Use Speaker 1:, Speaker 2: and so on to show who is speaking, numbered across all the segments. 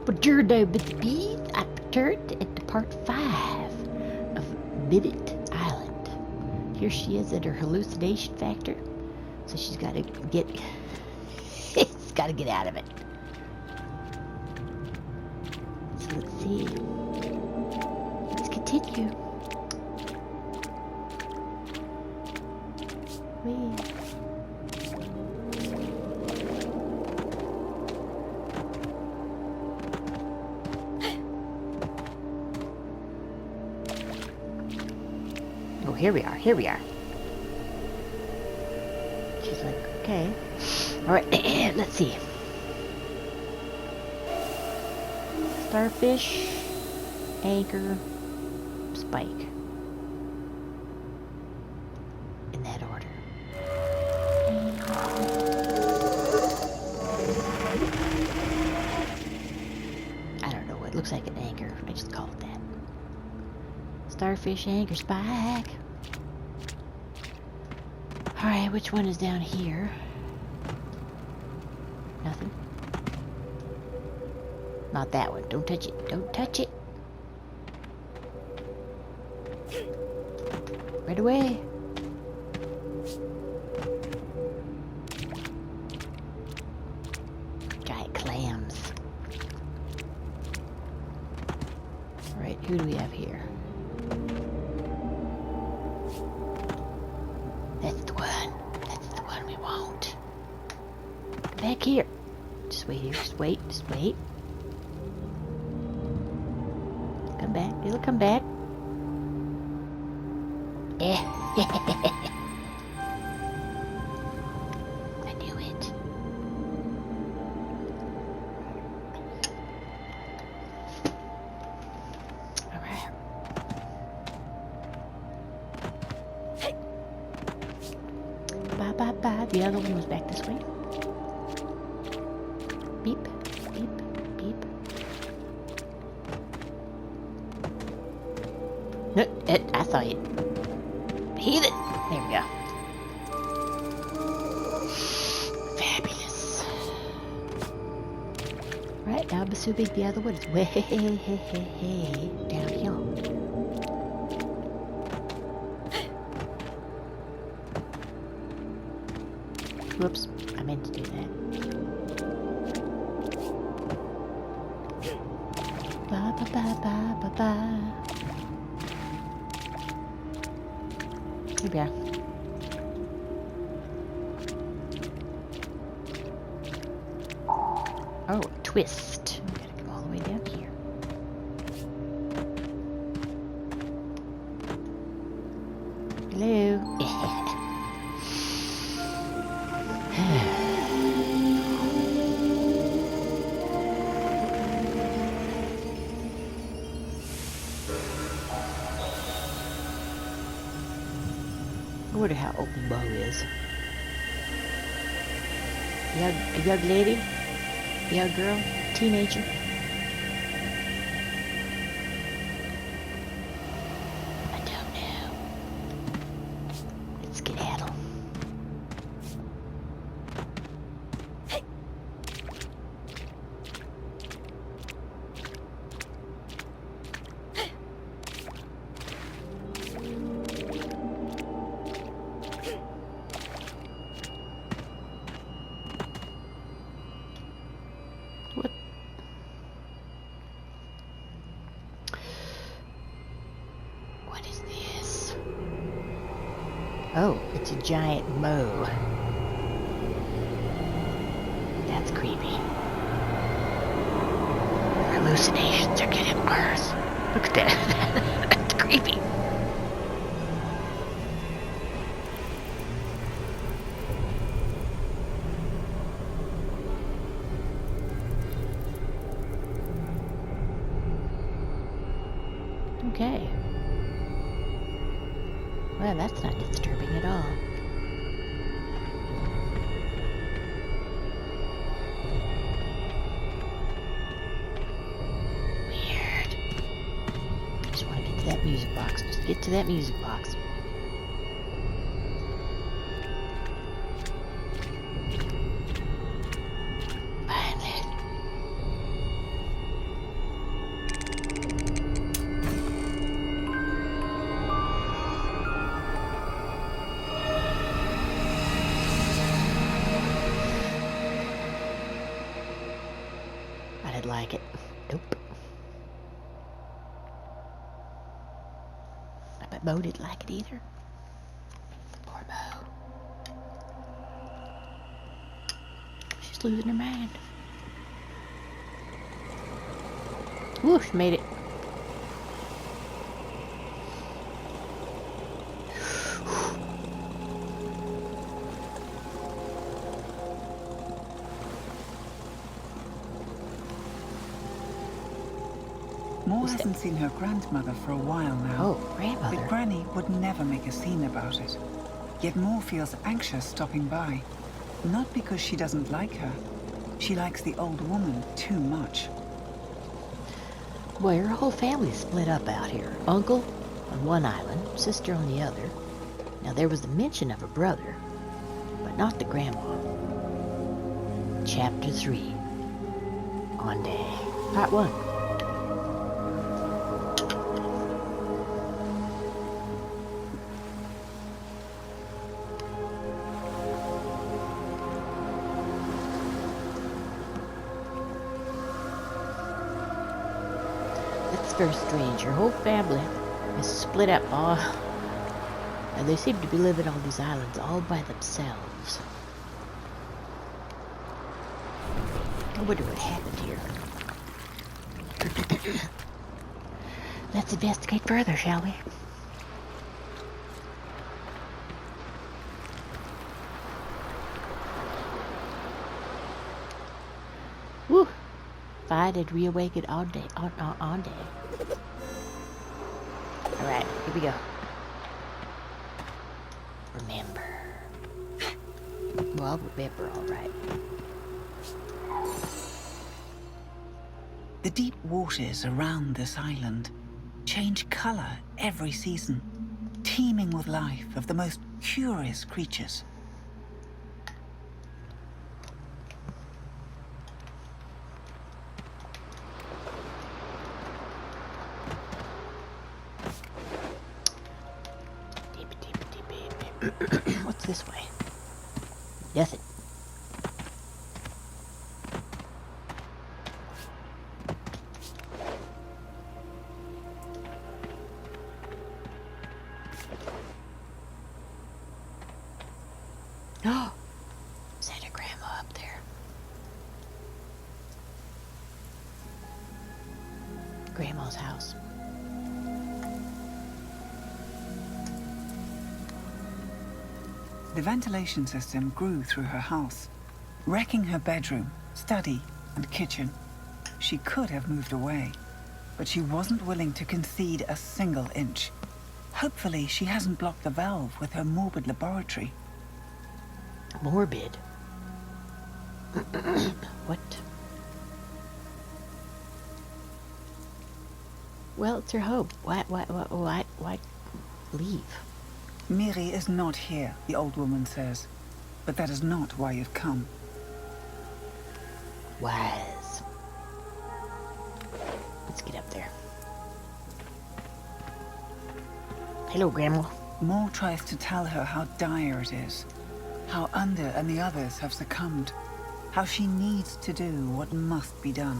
Speaker 1: Bonjour, Mr. Bees. I returned into part 5 of Minute Island. Here she is at her hallucination factor. So she's got to get... she's got to get out of it. So let's see. Let's continue. Whee. Oh, here we are. Here we are. She's like, okay. All right, let's see. Starfish, anchor, spike. In that order. I don't know. It looks like an anchor. I just call it that. Starfish, anchor, spike. Alright, which one is down here? Nothing. Not that one. Don't touch it. Don't touch it. Right away. Giant clams. Alright, who do we have here? That's the one. That's the one we want. Come back here. Just wait here. Just wait. Just wait. Come back. It'll come back. I knew it. Alright. Hey. Bye bye bye. The other one was back this way. Beep, beep, beep. No, I saw you. Heathen! There we go. Fabulous. Right, now I'm assuming the other one is way down here. Whoops, I meant to do that. Ba ba ba ba ba ba. Here we are. Oh, twist. We gotta come all the way down here. Hello. I wonder how old Bo is. A young lady? A young girl? Teenager? I don't know. Let's skedaddle. Hey! What? What is this? Oh, it's a giant moe. That's creepy. Hallucinations are getting worse. Look at that. That's creepy. Okay. Well, that's not disturbing at all. Weird. Just want to get to that music box. Just get to that music box. Finally. like it. Nope. I bet Mo didn't like it either. Poor Mo. She's losing her mind. Woo, she made it.
Speaker 2: Mo hasn't seen her grandmother for a while now.
Speaker 1: Oh, grandmother.
Speaker 2: But Granny would never make a scene about it. Yet Mo feels anxious stopping by. Not because she doesn't like her. She likes the old woman too much.
Speaker 1: Boy, her whole family's split up out here. Uncle on one island, sister on the other. Now there was the mention of a brother, but not the grandma. Chapter 3. On Day. Part 1. That's very strange. Her whole family is split up all, and they seem to be living on these islands all by themselves. I wonder what happened here. Let's investigate further, shall we? Woo! Find and reawaken on day. On day. Alright, here we go. Remember. Well, I'll remember, alright.
Speaker 2: The deep waters around this island change color every season, teeming with life of the most curious creatures.
Speaker 1: What's this way? Nothing. Oh, is that a grandma up there? Grandma's house.
Speaker 2: The ventilation system grew through her house, wrecking her bedroom, study, and kitchen. She could have moved away, but she wasn't willing to concede a single inch. Hopefully, she hasn't blocked the valve with her morbid laboratory.
Speaker 1: Morbid? What? Well, it's her home. Why leave?
Speaker 2: Miri is not here, the old woman says. But that is not why you've come.
Speaker 1: Wise. Let's get up there. Hello, Grandma.
Speaker 2: Mo tries to tell her how dire it is, how Under and the others have succumbed, how she needs to do what must be done.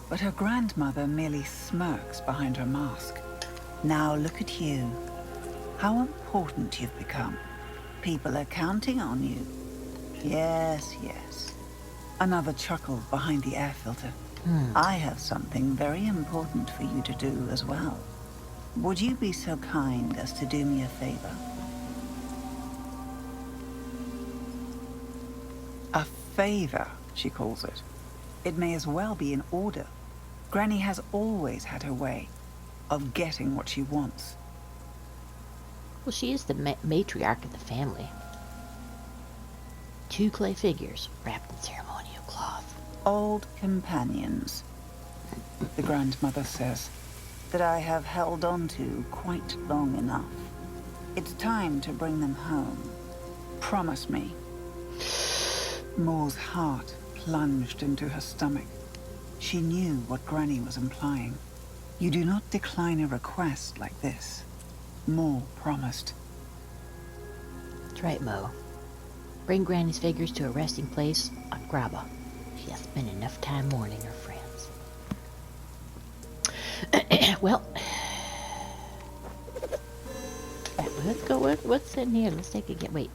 Speaker 2: But her grandmother merely smirks behind her mask. Now look at you. How important you've become. People are counting on you. Yes, yes. Another chuckle behind the air filter. I have something very important for you to do as well. Would you be so kind as to do me a favor? A favor, she calls it. It may as well be an order. Granny has always had her way of getting what she wants.
Speaker 1: Well, she is the matriarch of the family. 2 clay figures wrapped in ceremonial cloth.
Speaker 2: Old companions, the grandmother says, that I have held on to quite long enough. It's time to bring them home. Promise me. Mo's heart plunged into her stomach. She knew what Granny was implying. You do not decline a request like this. Mo promised.
Speaker 1: That's right, Mo. Bring Granny's figures to a resting place on Graba. She has spent enough time mourning her friends. Well, let's go. What's in here? Let's take a get. Wait.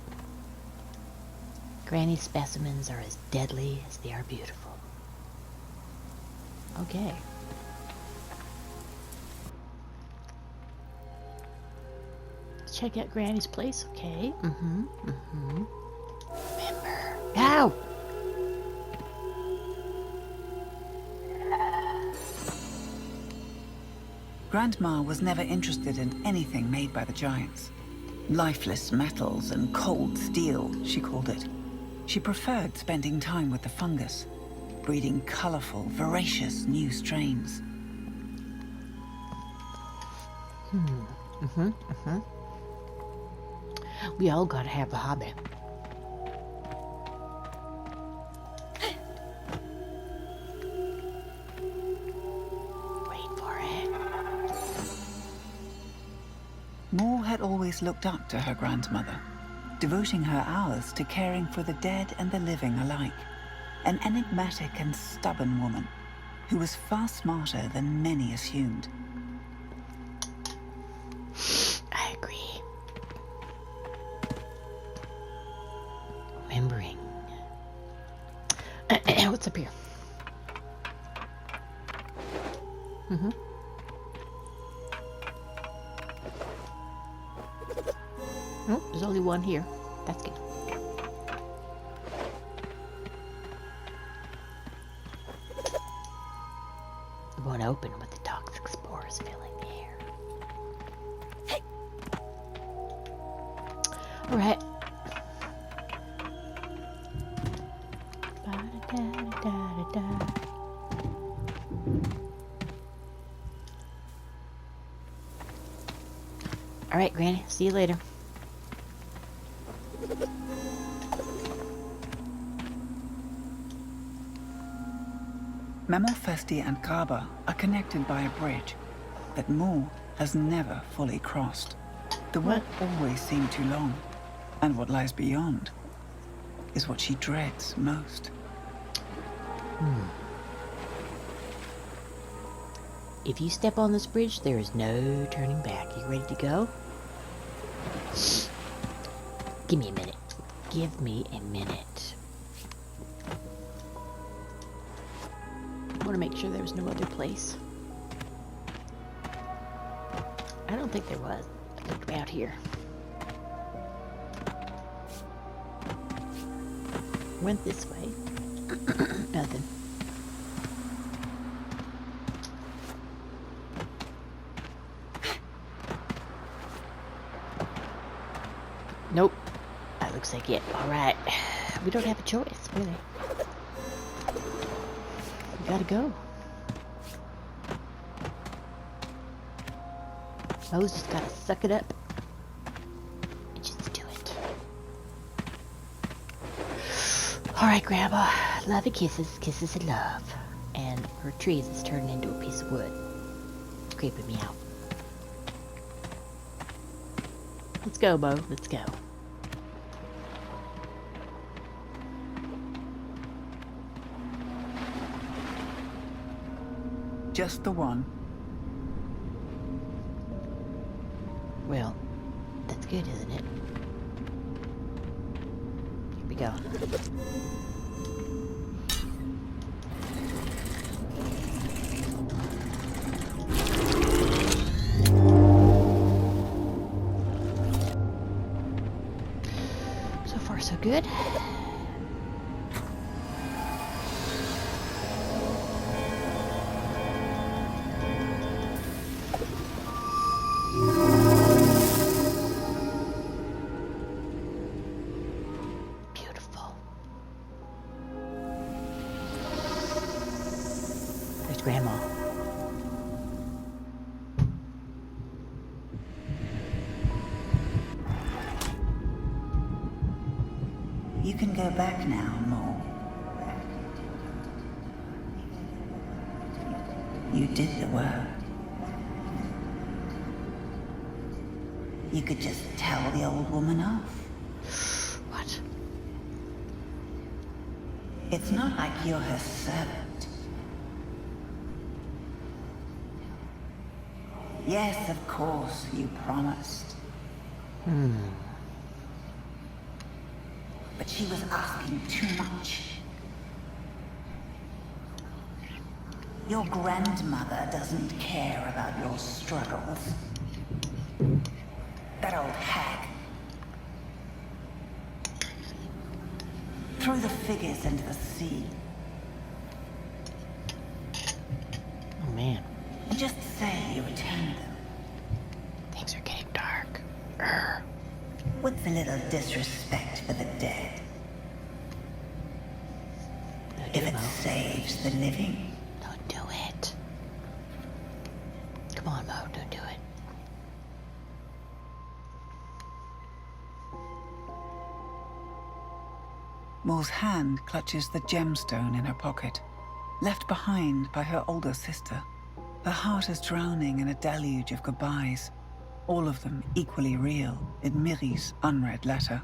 Speaker 1: Granny's specimens are as deadly as they are beautiful. Okay. Let's check out Granny's place. Okay. Remember. Ow!
Speaker 2: Grandma was never interested in anything made by the giants. Lifeless metals and cold steel, she called it. She preferred spending time with the fungus, breeding colorful, voracious new strains.
Speaker 1: We all gotta have a hobby. Wait for it.
Speaker 2: Moore had always looked up to her grandmother, devoting her hours to caring for the dead and the living alike. An enigmatic and stubborn woman who was far smarter than many assumed.
Speaker 1: I agree. Remembering. What's up here? Oh, there's only one here. That's good. It won't open with the toxic spores filling the air. All right. All right, Granny. See you later.
Speaker 2: Memorfesti and Graba are connected by a bridge that Moore has never fully crossed. The walk always seemed too long, and what lies beyond is what she dreads most.
Speaker 1: If you step on this bridge, there is no turning back. You ready to go? Give me a minute. Give me a minute. I want to make sure there was no other place. I don't think there was. I looked way out here. Went this way. Nothing. Nope. That looks like it. Alright. We don't have a choice, really. We gotta go. Mo's just gotta suck it up. And just do it. Alright, Grandma. Love and kisses. Kisses and love. And her trees is turning into a piece of wood. It's creeping me out. Let's go, Mo. Let's go.
Speaker 2: Just the one.
Speaker 1: Well, that's good, isn't it? Here we go. So far, so good. Grandma.
Speaker 2: You can go back now, Mo. You did the work. You could just tell the old woman off.
Speaker 1: What?
Speaker 2: It's not like you're her servant. Yes, of course, you promised. But she was asking too much. Your grandmother doesn't care about your struggles. That old hag. Throw the figures into the sea.
Speaker 1: Oh man.
Speaker 2: And just say you returned them.
Speaker 1: Things are getting dark.
Speaker 2: With a little disrespect for the dead. If it saves the living.
Speaker 1: Don't do it. Come on, Mo, don't do it.
Speaker 2: Mo's hand clutches the gemstone in her pocket, left behind by her older sister. Her heart is drowning in a deluge of goodbyes, all of them equally real in Miri's unread letter.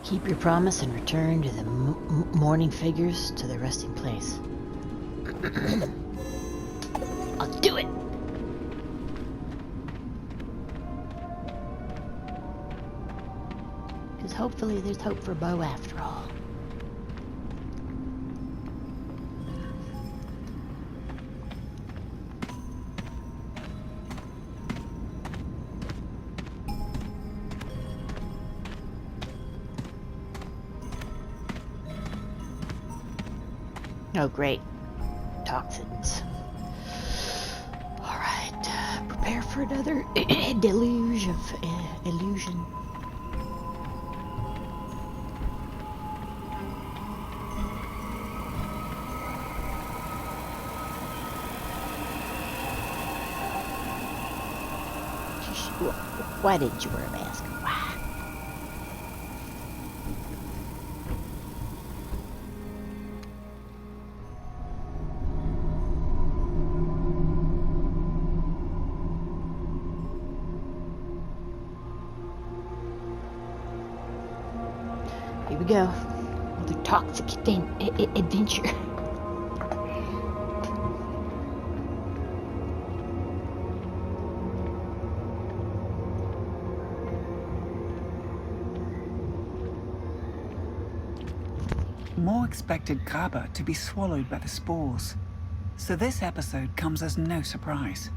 Speaker 1: Keep your promise and return to the mourning figures to their resting place. I'll do it! Because hopefully there's hope for Bo after all. Oh, great. Toxins. Alright, prepare for another deluge of illusion. Why didn't you wear a mask? Why? Here we go. Another toxic adventure.
Speaker 2: Mo expected Graba to be swallowed by the spores, so this episode comes as no surprise.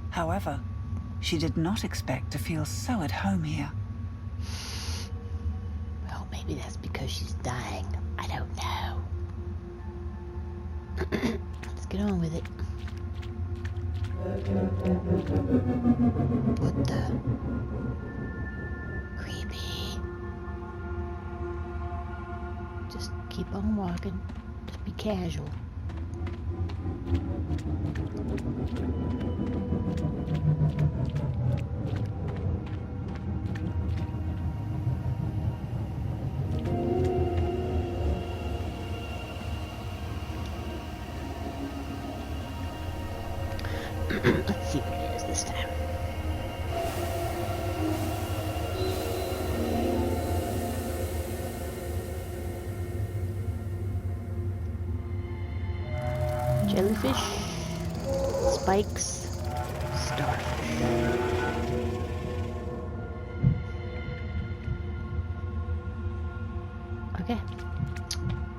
Speaker 2: However, she did not expect to feel so at home here.
Speaker 1: Well, maybe that's because she's dying. I don't know. Let's get on with it. What the? Creepy. Just keep on walking. Just be casual. Let's see what it is this time. Jellyfish, spikes, starfish. Okay,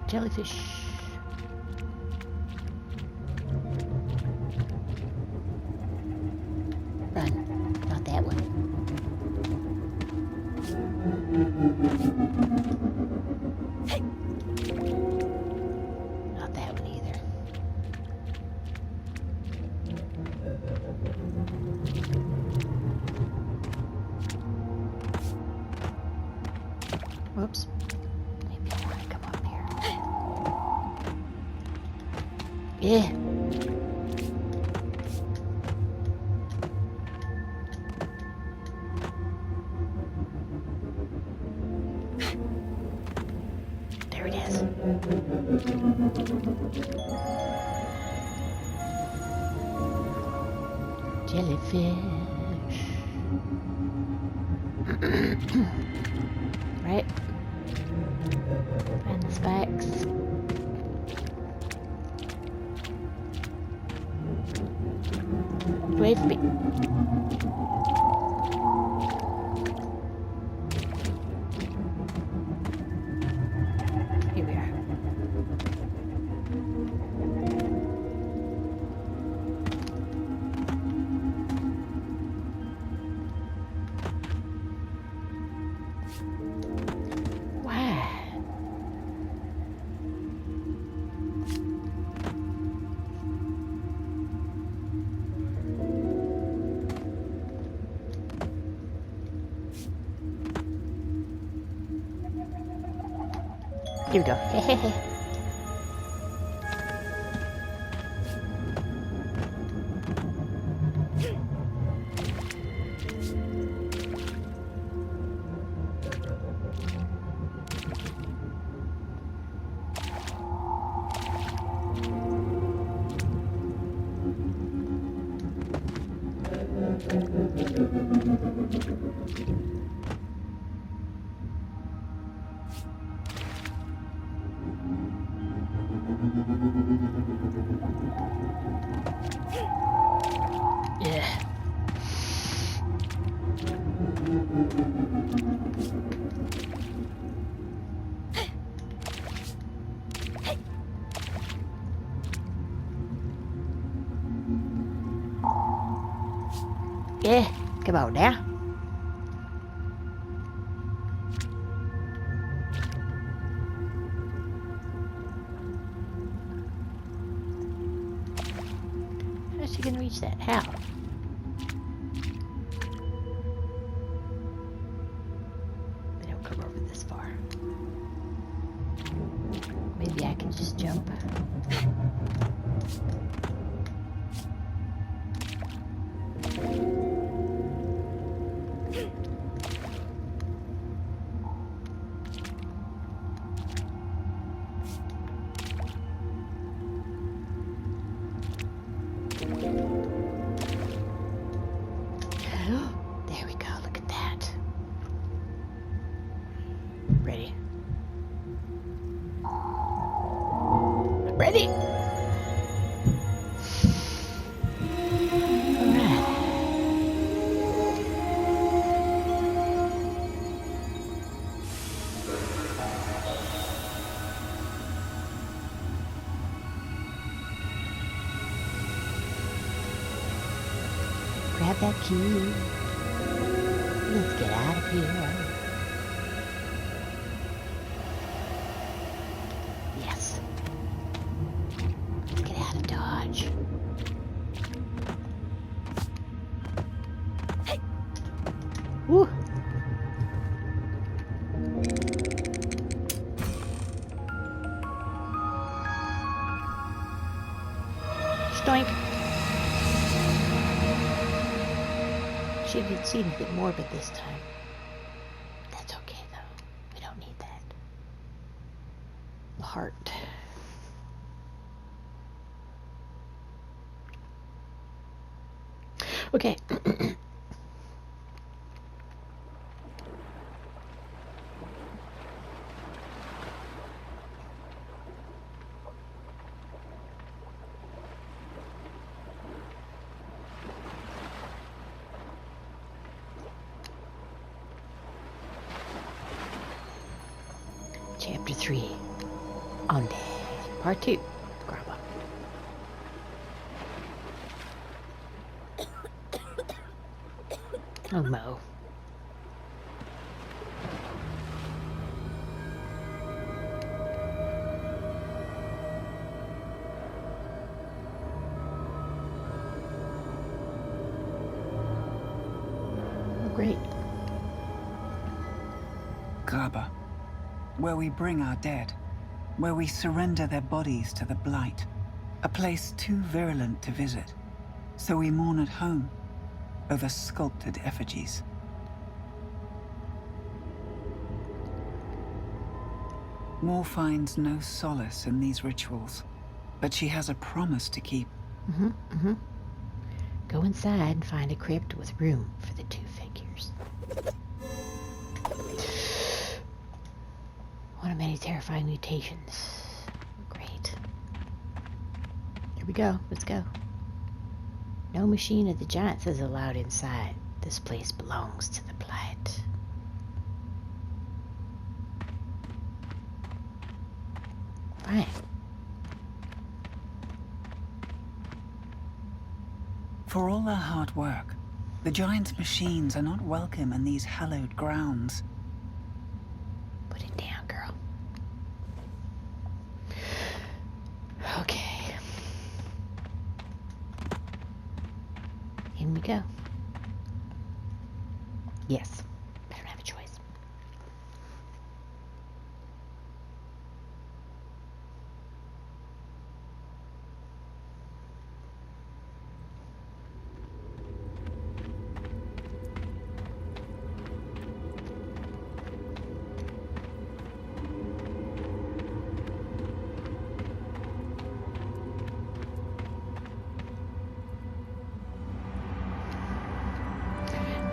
Speaker 1: jellyfish. Run, not that one. Hey. Not that one either. Whoops. Maybe I want to come up here. Yeah. There it is. Jellyfish. Right? Find the spikes. Wait for me. Here we are. Wow. Here we go. Yeah. Yeah, come on now. How's she gonna reach that? How? They don't come over this far. Maybe I can just jump. There we go, look at that. Ready? Ready? Alright. Grab that key. Let's get out of here. Yes. Let's get out of Dodge. Hey. Woo. Stoink. She did seem to get morbid this time. That's okay though. We don't need that. The heart. Okay. Chapter 3. On Dead. Part 2. Grandma. Oh, Mo. Oh, great.
Speaker 2: Graba, where we bring our dead, where we surrender their bodies to the blight, a place too virulent to visit, so we mourn at home over sculpted effigies. War finds no solace in these rituals, but she has a promise to keep.
Speaker 1: Go Go inside and find a crypt with room for the 2 figures. One of many terrifying mutations. Great. Here we go. Let's go. No machine of the Giants is allowed inside. This place belongs to the Blight. Fine.
Speaker 2: For all their hard work, the Giants' machines are not welcome in these hallowed grounds.
Speaker 1: Put it down, girl. Okay. In we go. Yes. I don't have a choice.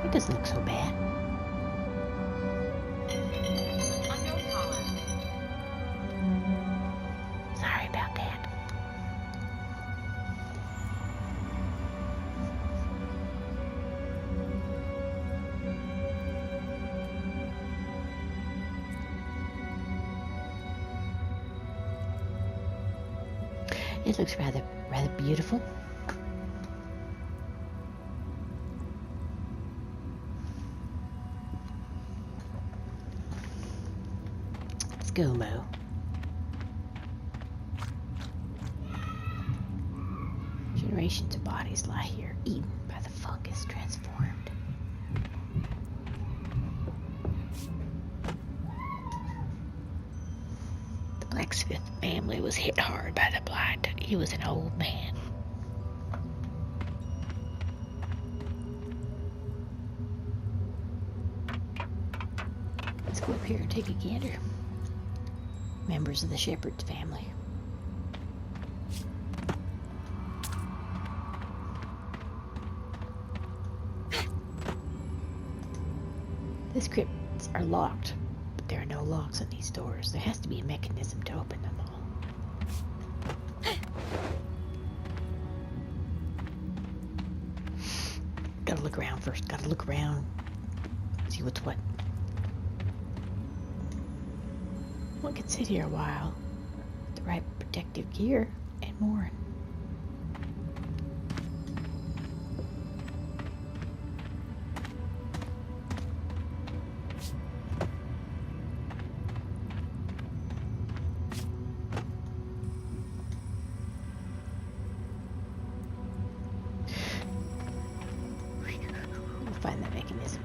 Speaker 1: It doesn't look so bad. Sorry about that. It looks rather beautiful. Let's go, Mo. Generations of bodies lie here, eaten by the fungus transformed. The blacksmith family was hit hard by the blight. He was an old man. Let's go up here and take a gander. Members of the shepherd's family. These crypts are locked, but there are no locks on these doors. There has to be a mechanism to open them all. Gotta look around first. Gotta look around. See what's what. One could sit here a while with the right protective gear and more. We'll find that mechanism.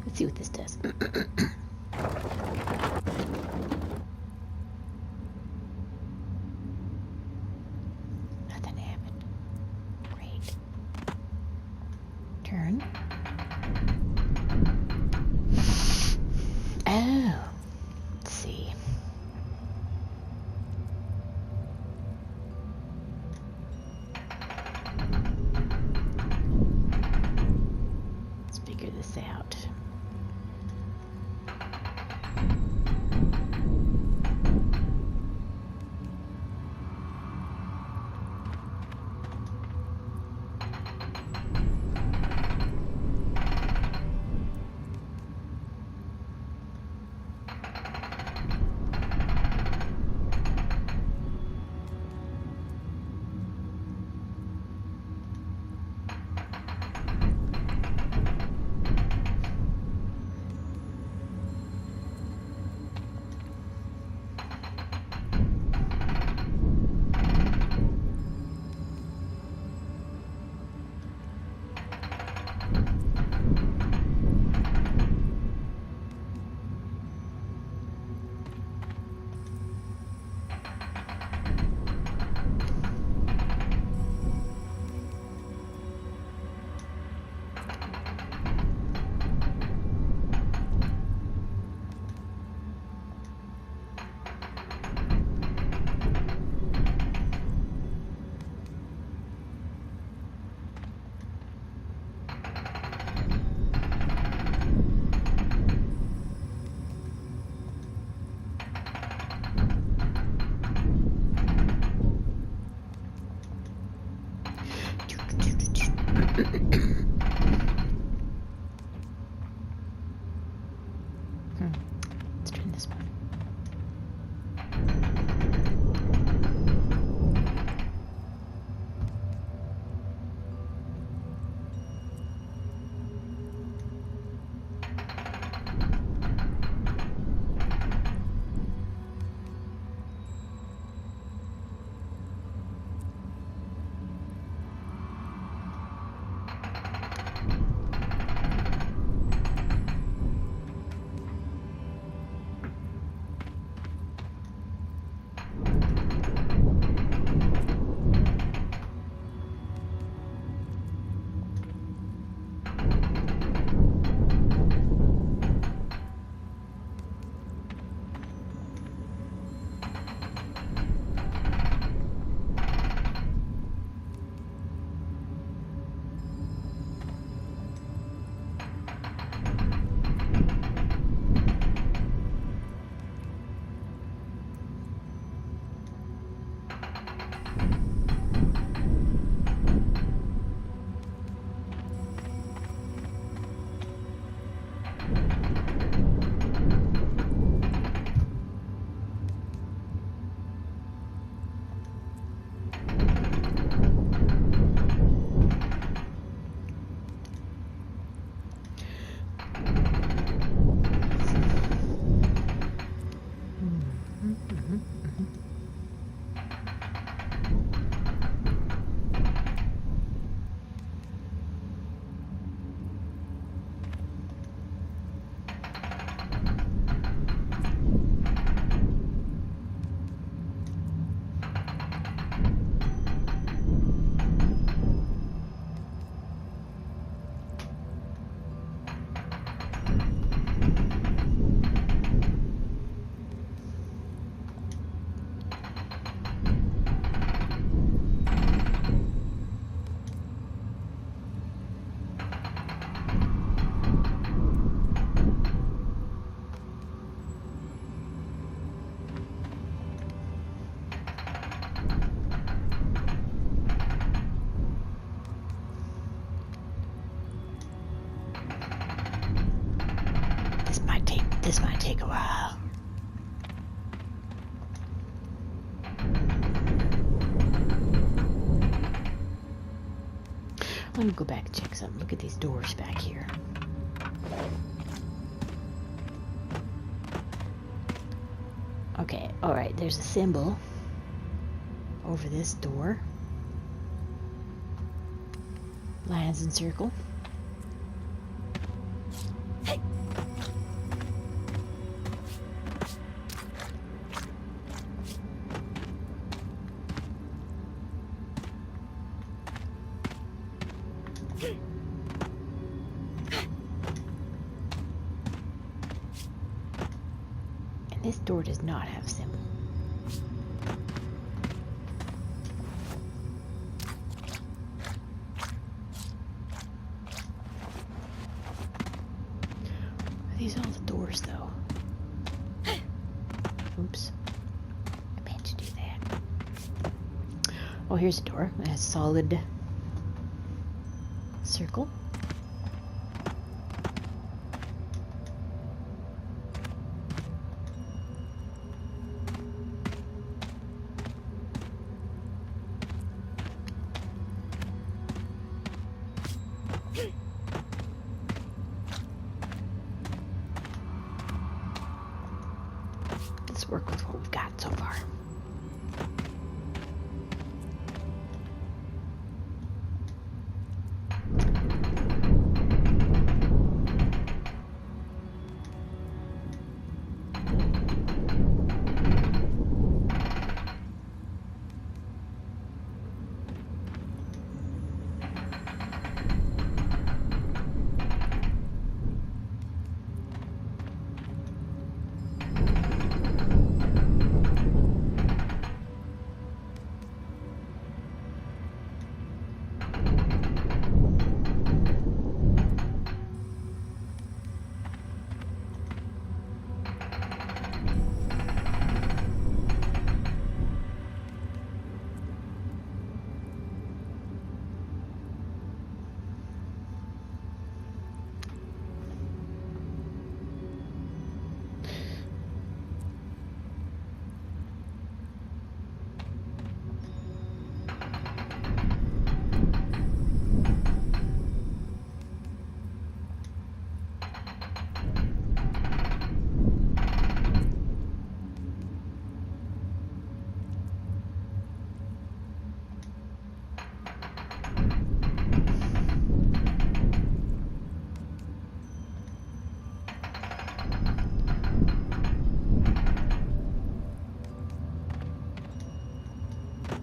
Speaker 1: Let's see what this does. Nothing happened. Great. Turn. Oh. Let's see. Let's figure this out. Let's turn this one. This might take a while. Let me go back and check something. Look at these doors back here. Okay, alright, there's a symbol over this door. Lines and circle. And this door does not have a symbol. Are these all the doors, though? Oops. I meant to do that. Oh, here's a door. A solid circle. Let's work with what we've got so far.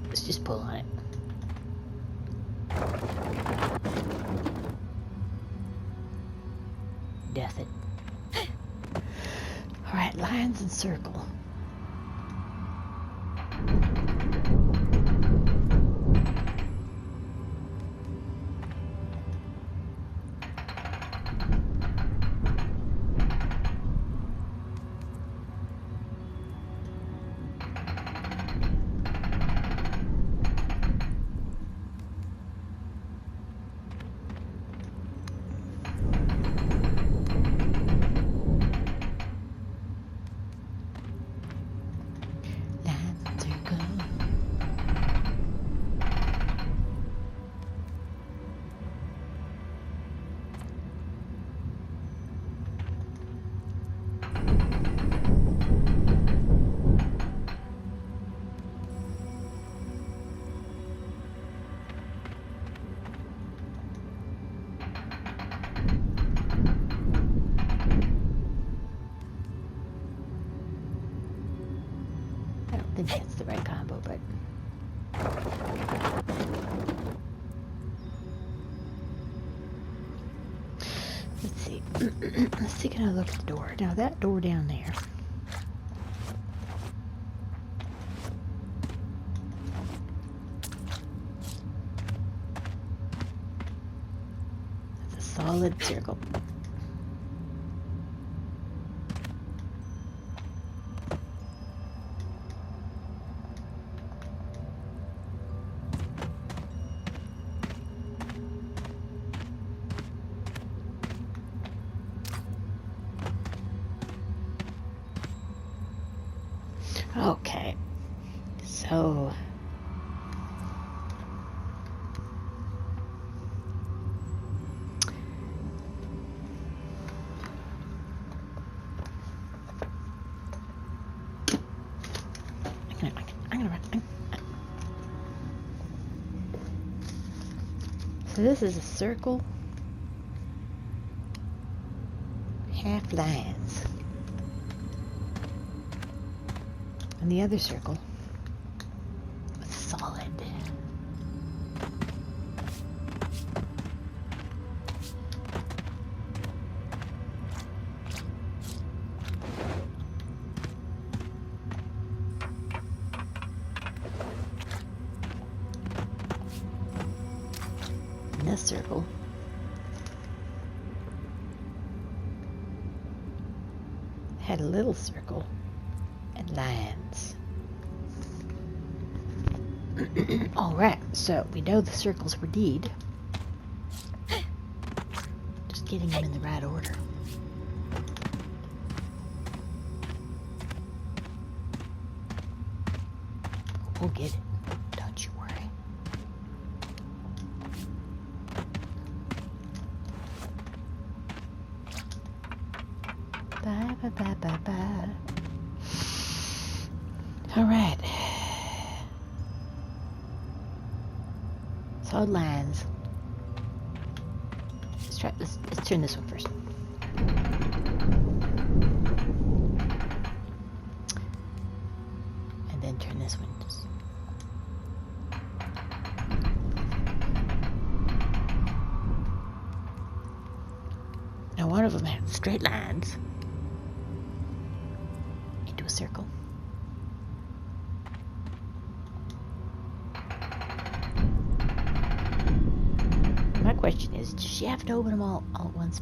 Speaker 1: Let's just pull on it. Death it. Alright, lines and circle. I think that's the right combo, but let's see. Let's take another look at the door. Now that door down there. That's a solid circle. Okay, so so this is a circle, half lines. And the other circle was solid. And this circle had a little circle and lines. Alright, so we know the circles were deed. Just getting them in the right order. We'll get it. Don't you worry. Bye, bye, bye, bye, bye. Alright. Solid lines. Let's turn this one first. And then turn this one. Now one of them had straight lines into a circle. My question is, does she have to open them all at once?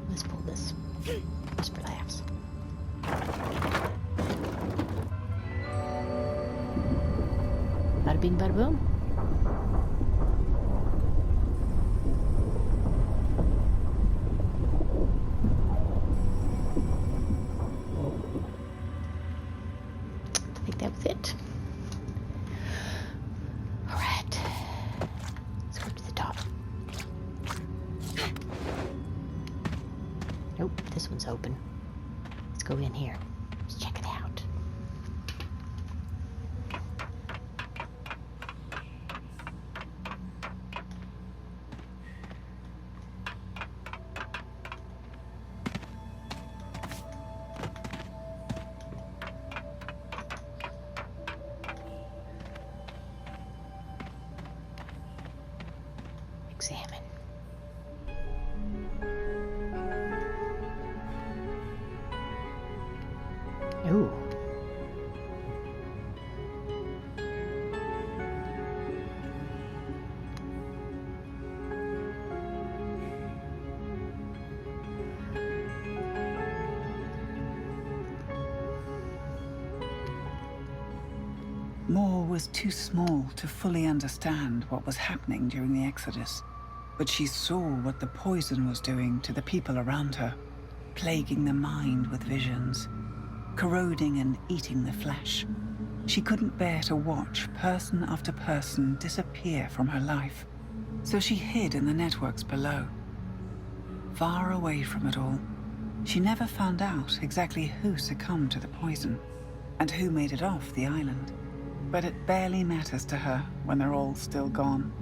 Speaker 1: Let's pull this. Just for laughs. Bada bing, bada boom. I think that was it. Alright. Let's go to the top. Nope, this one's open. Let's go in here. Let's check it out. examine. Ooh.
Speaker 2: Moore was too small to fully understand what was happening during the Exodus, but she saw what the poison was doing to the people around her, plaguing the mind with visions, corroding and eating the flesh. She couldn't bear to watch person after person disappear from her life, so she hid in the networks below. Far away from it all, she never found out exactly who succumbed to the poison and who made it off the island. But it barely matters to her when they're all still gone.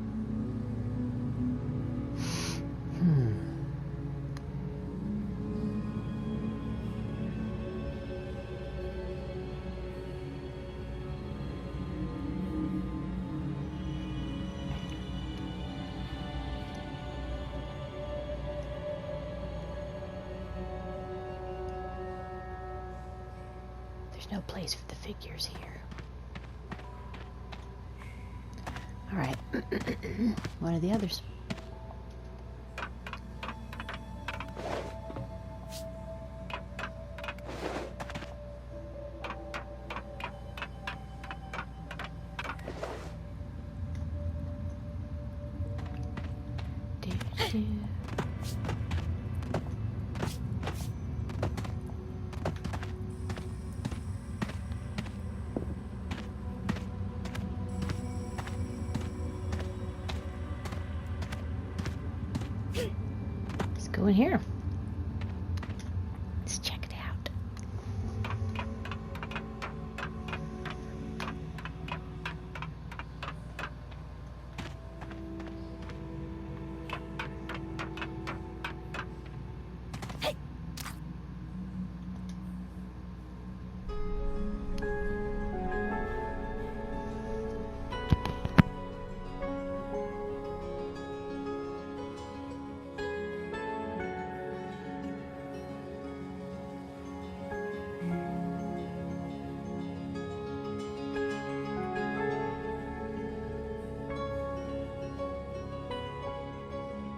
Speaker 1: There's no place for the figures here. All right. One of the others. Do. Let's go in here. Let's check it out. Hey.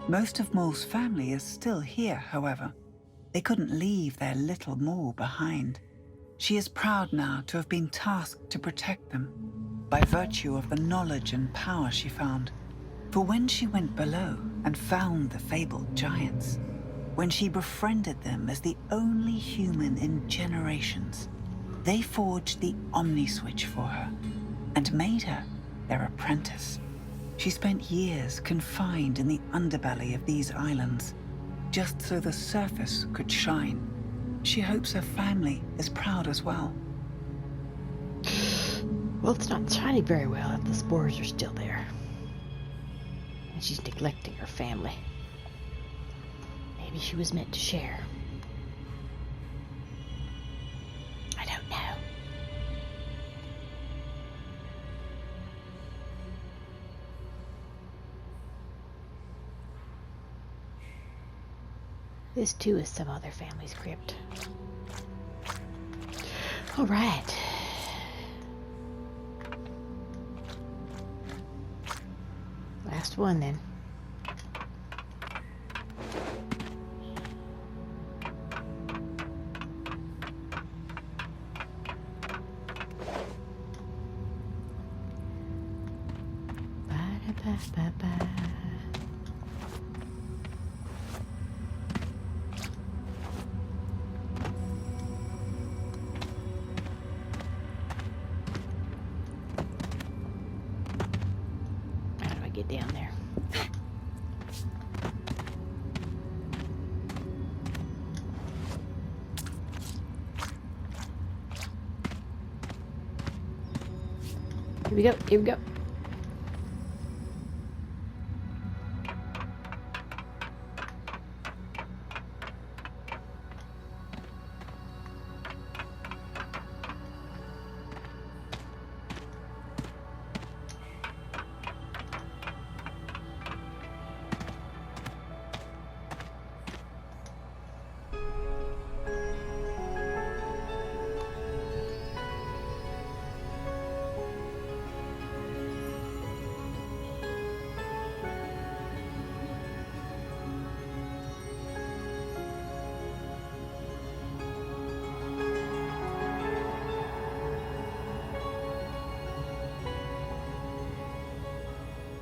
Speaker 2: Most of Moore's family is still here, however. They couldn't leave their little Moore behind. She is proud now to have been tasked to protect them, by virtue of the knowledge and power she found. For when she went below and found the fabled giants, when she befriended them as the only human in generations, they forged the Omni-Switch for her and made her their apprentice. She spent years confined in the underbelly of these islands, just so the surface could shine. She hopes her family is proud as well.
Speaker 1: Well, it's not shining very well if the spores are still there. And she's neglecting her family. Maybe she was meant to share. I don't know. This too is some other family's crypt. All right. Last one then. Ba-da-ba-ba-ba. How do I get down there? Here we go, here we go.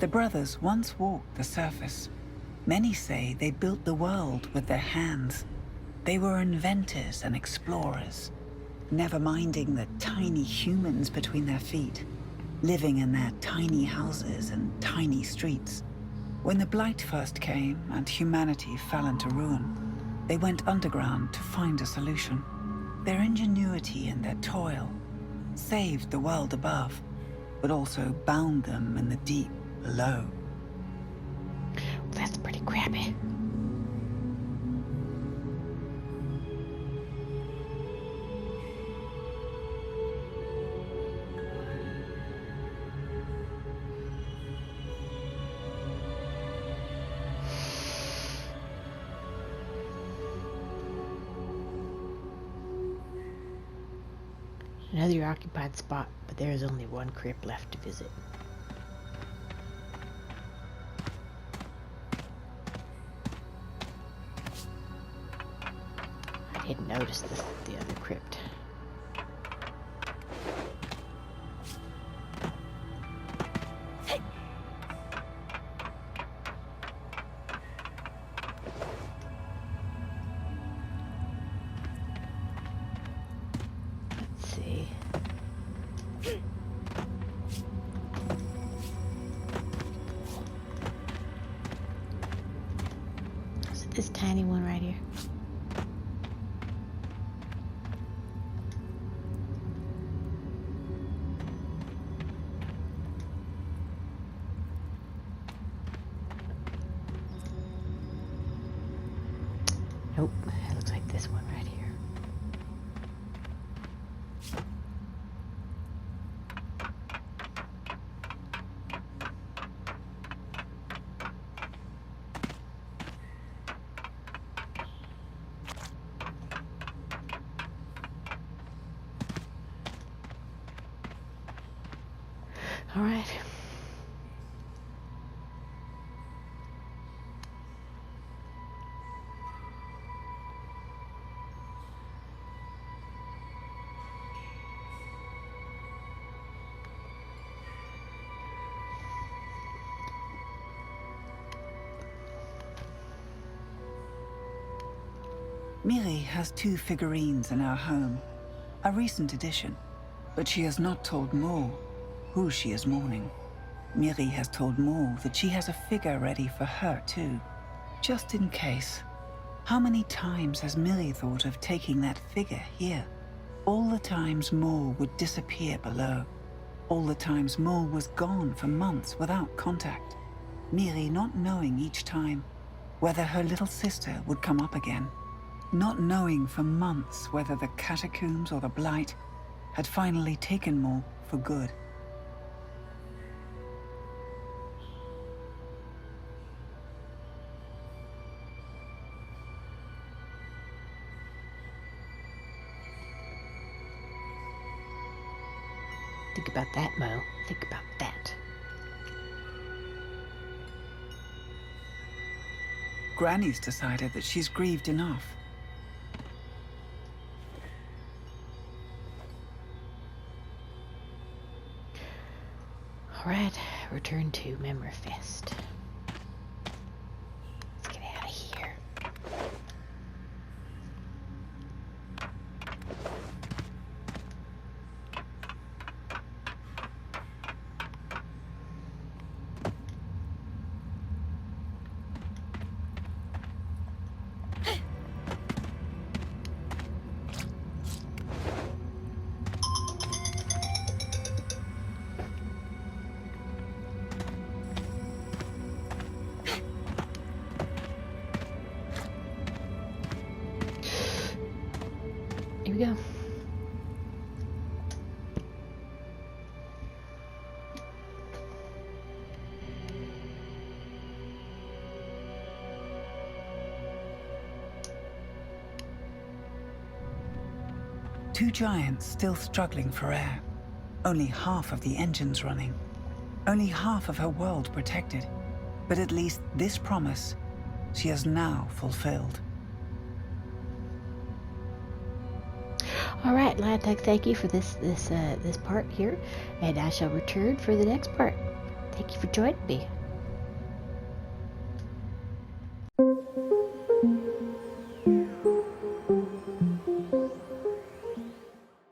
Speaker 2: The brothers once walked the surface. Many say they built the world with their hands. They were inventors and explorers, never minding the tiny humans between their feet, living in their tiny houses and tiny streets. When the Blight first came and humanity fell into ruin, they went underground to find a solution. Their ingenuity and their toil saved the world above, but also bound them in the deep below.
Speaker 1: That's pretty crappy. Another occupied spot, but there is only one crypt left to visit. I didn't notice the other crypt. Let's see. Is it this tiny one right here? Nope, it looks like this one right here. All right.
Speaker 2: Miri has 2 figurines in her home, a recent addition, but she has not told Mo who she is mourning. Miri has told Mo that she has a figure ready for her too, just in case. How many times has Miri thought of taking that figure here? All the times Mo would disappear below. All the times Mo was gone for months without contact. Miri not knowing each time whether her little sister would come up again. Not knowing for months whether the catacombs or the Blight had finally taken Mo for good.
Speaker 1: Think about that, Mo. Think about that.
Speaker 2: Granny's decided that she's grieved enough.
Speaker 1: All right, return to Memorfest. Let's get out of here. Here we go.
Speaker 2: Two giants still struggling for air. Only half of the engines running. Only half of her world protected. But at least this promise she has now fulfilled.
Speaker 1: All right, thank you for this part here, and I shall return for the next part. Thank you for joining me.